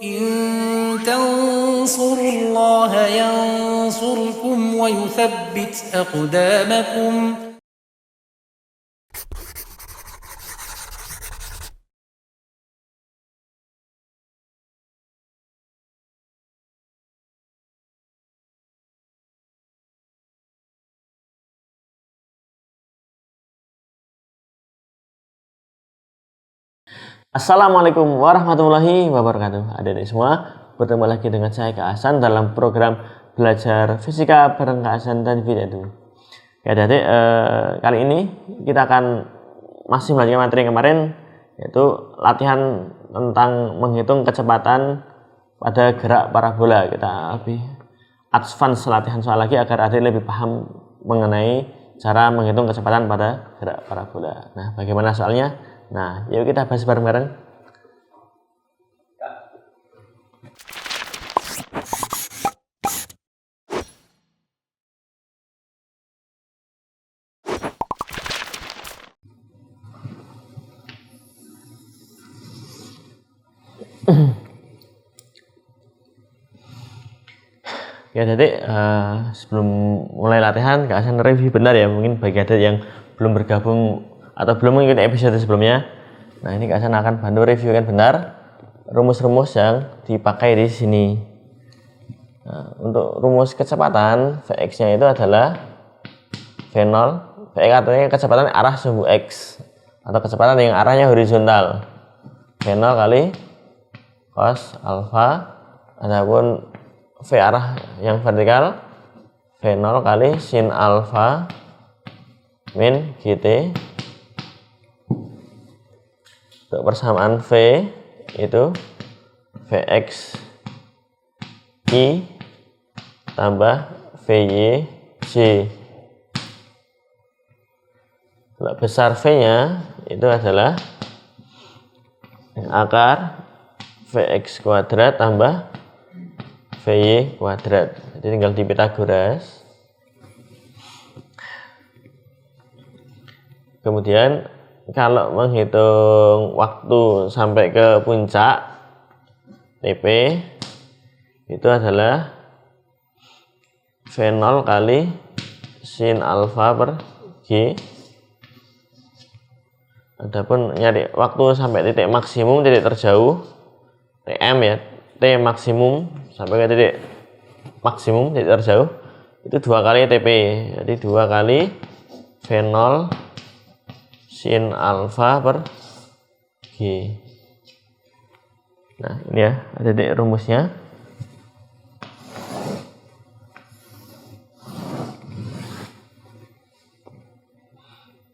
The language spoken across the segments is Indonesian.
إن تنصروا الله ينصركم ويثبت أقدامكم. Assalamualaikum warahmatullahi wabarakatuh. Adik-adik semua, bertemu lagi dengan saya Kak Hasan dalam program belajar fisika bareng Kak Hasan dan Video. Ya adik-adik, kali ini kita akan masih melanjutkan materi yang kemarin, yaitu latihan tentang menghitung kecepatan pada gerak parabola. Kita lebih advance latihan soal lagi agar adik lebih paham mengenai cara menghitung kecepatan pada gerak parabola. Nah, bagaimana soalnya? Nah, yuk kita bahas bareng-bareng. Ya, jadi sebelum mulai latihan, Kak Hasan review benar ya, mungkin bagi adik yang belum bergabung atau belum mengikuti episode sebelumnya. Nah, ini Kak Hasan akan bantu review kan benar rumus-rumus yang dipakai di sini. Nah, untuk rumus kecepatan Vx-nya itu adalah V0. Vx artinya kecepatan arah sumbu X atau kecepatan yang arahnya horizontal. V0 kali cos alfa. Adapun V arah yang vertikal V0 kali sin alfa min GT. Untuk persamaan V itu Vx I tambah Vy J. Kalau besar V-nya itu adalah akar Vx kuadrat tambah Vy kuadrat. Jadi tinggal di Pitagoras. Kemudian kalau menghitung waktu sampai ke puncak TP itu adalah V0 kali sin alfa per G. Adapun nyari waktu sampai titik maksimum, titik terjauh Tm ya, T maksimum sampai ke titik maksimum, titik terjauh itu 2 kali TP. Jadi 2 kali V0 sin alfa per G. Nah, ini ya adik-adik rumusnya.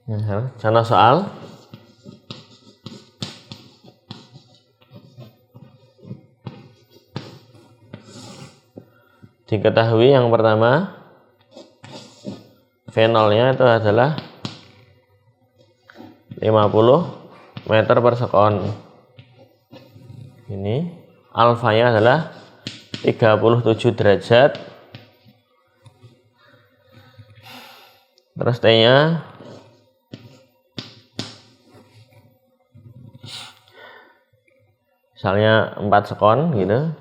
Nah, contoh soal. Diketahui yang pertama V0-nya itu adalah 50 meter per sekon. Ini alfanya adalah 37 derajat. Terus T-nya misalnya 4 sekon gitu.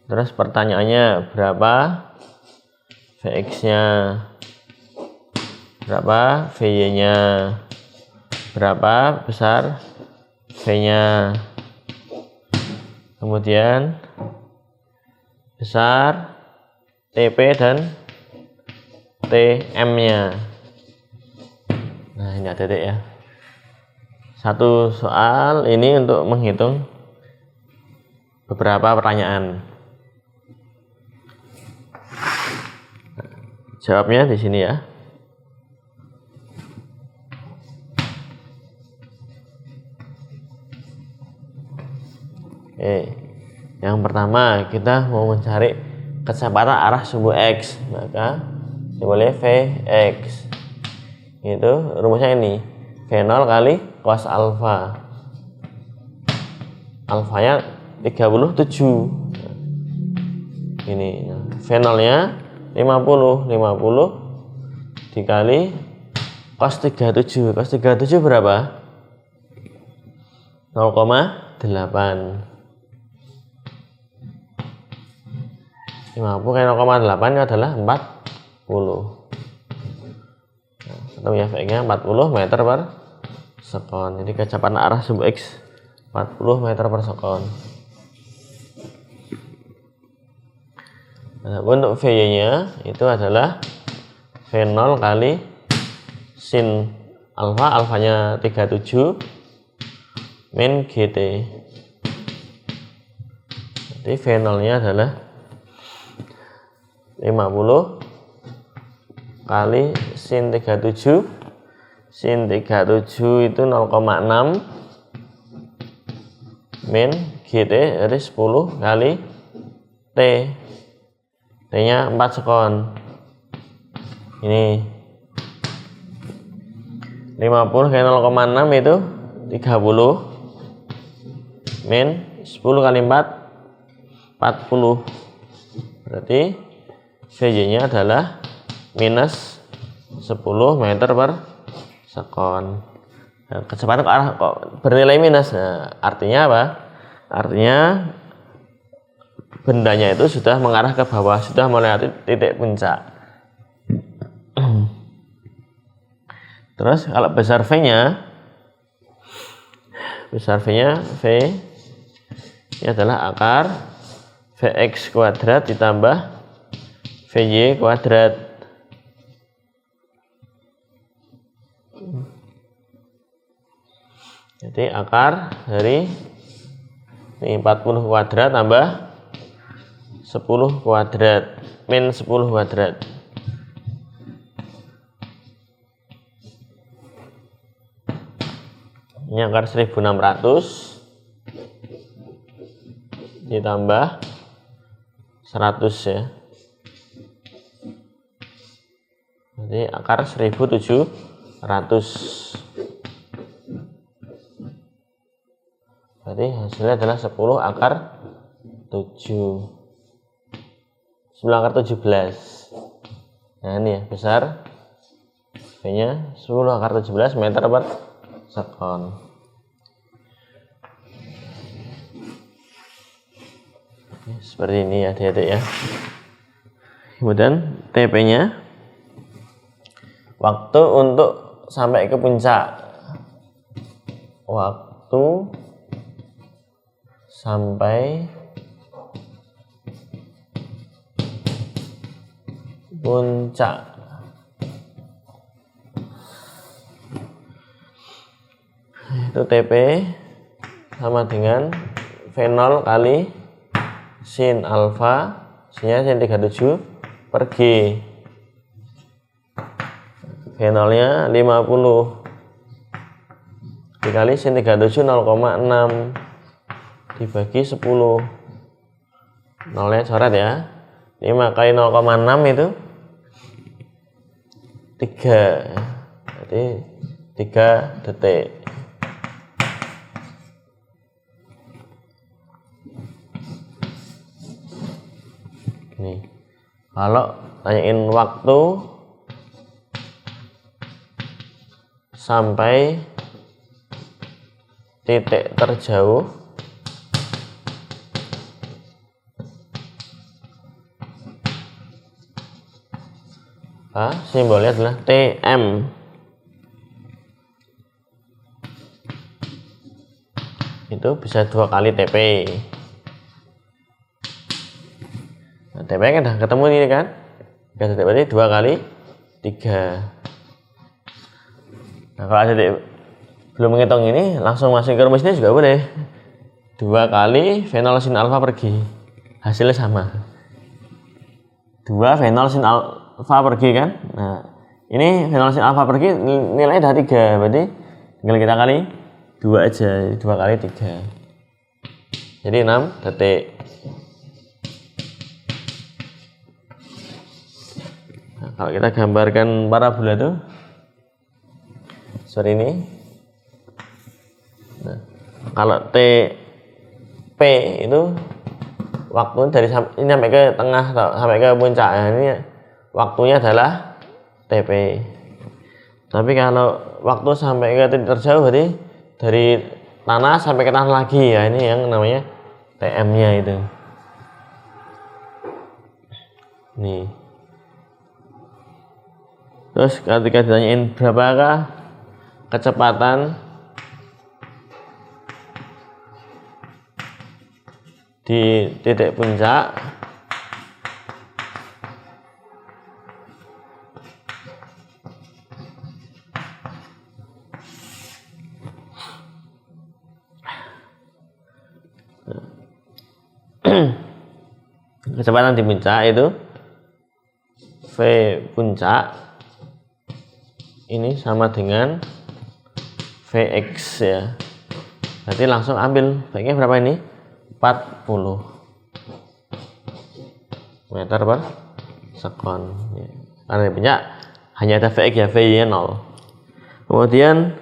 Terus pertanyaannya berapa Vx-nya, berapa Vy-nya, berapa besar V-nya, kemudian besar TP dan TM-nya. Nah, ini adik ya. Satu soal ini untuk menghitung beberapa pertanyaan. Jawabnya di sini ya. Oke. Yang pertama kita mau mencari kecepatan arah sumbu X, maka simbolnya Vx. Itu rumusnya ini. V0 kali cos alfa. Alfanya 37. Ini V0-nya 50 dikali cos 37. Cos 37 berapa? 0,5 50 kali 0,8 itu adalah 40. Nah, ketemu ya Vx nya 40 meter per sekon. Jadi kecepatan arah sumbu X 40 meter per sekon. Nah, untuk Vy nya itu adalah V0 kali sin alfa, alfanya 37 min GT. Jadi V0 nya adalah 50 kali sin 37. Sin 37 itu 0,6 min GT dari 10 kali T. T nya 4 sekon. Ini 50 kali 0,6 itu 30 min 10 kali 4 40. Berarti Vy nya adalah minus 10 meter per sekon. Nah, kecepatan ke arah kok bernilai minus. Nah, artinya apa? Artinya bendanya itu sudah mengarah ke bawah, sudah melewati titik puncak. Terus kalau besar V-nya, V ini adalah akar Vx kuadrat ditambah Vy kuadrat. Jadi akar dari ini 40 kuadrat tambah 10 kuadrat min 10 kuadrat. Ini akar 1600 ditambah 100 ya. Jadi akar 1700. Berarti hasilnya adalah 10 akar 7. 10 akar 17. Nah ini ya besar V nya 10 akar 17 meter per sekon. Seperti ini ya adik-adik ya. Kemudian TP nya waktu untuk sampai ke puncak. Waktu sampai puncak. Itu TP sama dengan V0 kali sin alfa, sinnya sin 37 per G. V0 nya 50 dikali sin 37 0,6 dibagi 10. Nolnya coret ya. 5 kali 0,6 itu 3. Jadi 3 detik. Nih. Kalau tanyain waktu sampai titik terjauh simbolnya adalah TM. Itu bisa 2 kali TP. Nah, TP kan udah ketemu ini kan? Berarti 2 kali 3. Nah, kalau ada belum menghitung ini, langsung masuk ke rumusnya juga boleh. 2 kali V0 sin alfa per G. Hasilnya sama. 2 V0 sin alfa per G kan? Nah, ini V0 sin alfa per G nilainya udah 3. Berarti tinggal kita kali 2 aja. 2 kali 3. Jadi 6 detik. Nah, kalau kita gambarkan parabola itu seperti ini. Nah, kalau TP itu waktu dari ini sampai ke tengah sampai ke puncak. Nah, ini waktunya adalah TP. Tapi kalau waktu sampai ke titik terjauh berarti dari tanah sampai ke tanah lagi ya, ini yang namanya TM-nya itu. Nih. Terus ketika ditanyain berapakah kecepatan di titik puncak, kecepatan di puncak itu V puncak ini sama dengan Vx ya. Berarti langsung ambil V-nya berapa ini? 40 meter per sekon. Karena di puncak hanya ada Vx ya, V-nya 0. Kemudian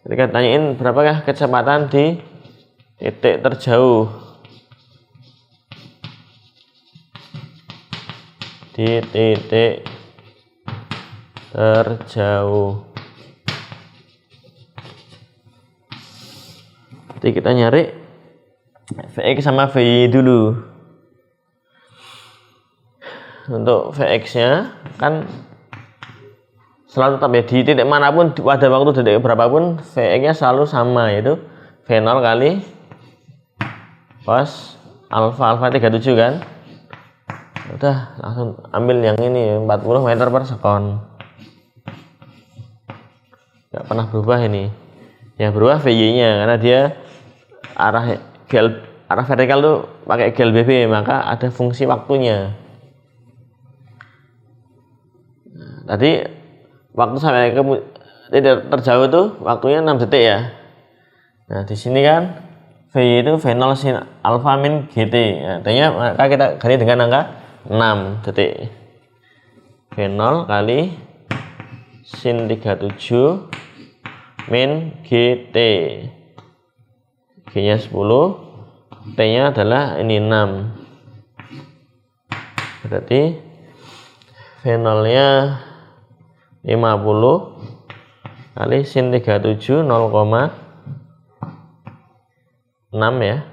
ketika tanyain berapakah kecepatan di titik terjauh, di titik terjauh. Jadi kita nyari Vx sama Vy dulu. Untuk Vx nya kan selalu tetap ya, di titik manapun pada waktu detik berapapun Vx nya selalu sama, yaitu V0 kali cos alfa 37 kan. Udah langsung ambil yang ini 40 meter per sekon. Nggak pernah berubah ini. Yang berubah Vy nya karena dia arah vertikal tuh pakai GLBB, maka ada fungsi waktunya. Nah, tadi waktu sampai ke titik terjauh tuh waktunya 6 detik ya. Nah di sini kan Vy itu V0 sin alfa min GT. Artinya maka kita ganti dengan angka 6 detik. V0 kali sin 37 min GT. G nya 10, T nya adalah ini 6. Berarti V0 nya 50 kali sin 37 0,6 ya,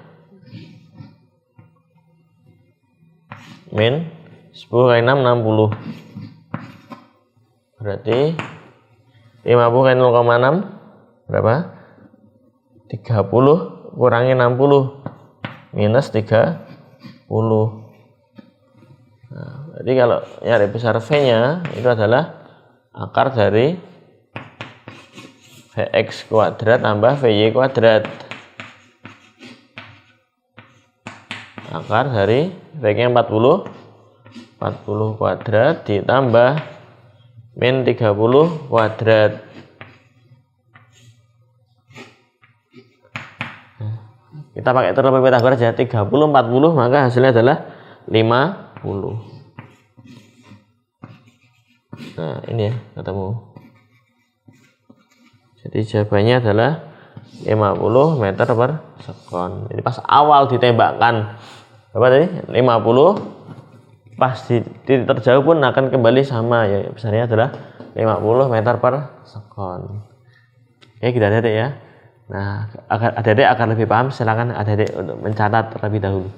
min 10 kali 6 60. Berarti 50 kali 0,6 berapa? 30 kurangi 60 minus 30. Nah, jadi kalau nyari besar V nya itu adalah akar dari Vx kuadrat tambah Vy kuadrat. Akar dari V nya 40 kuadrat ditambah min 30 kuadrat. Kita pakai teorema Pythagoras aja, 30 40 maka hasilnya adalah 50. Nah ini ya ketemu. Jadi jawabannya adalah 50 meter per sekon. Jadi pas awal ditembakkan berapa tadi? 50, pas di titik terjauh pun akan kembali sama ya, besarnya adalah 50 meter per sekon. Oke, kita adik ya. Nah, agar adik-adik agar lebih paham, silakan adik-adik untuk mencatat terlebih dahulu.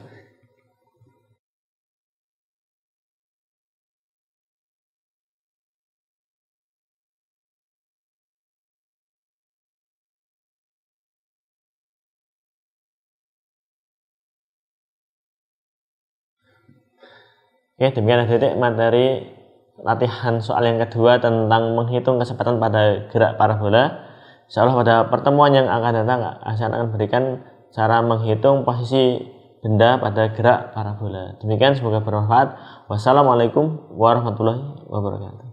Oke, demikian adik-adik materi latihan soal yang kedua tentang menghitung kecepatan pada gerak parabola. Insyaallah pada pertemuan yang akan datang Hasan akan berikan cara menghitung posisi benda pada gerak parabola. Demikian, semoga bermanfaat. Wassalamualaikum warahmatullahi wabarakatuh.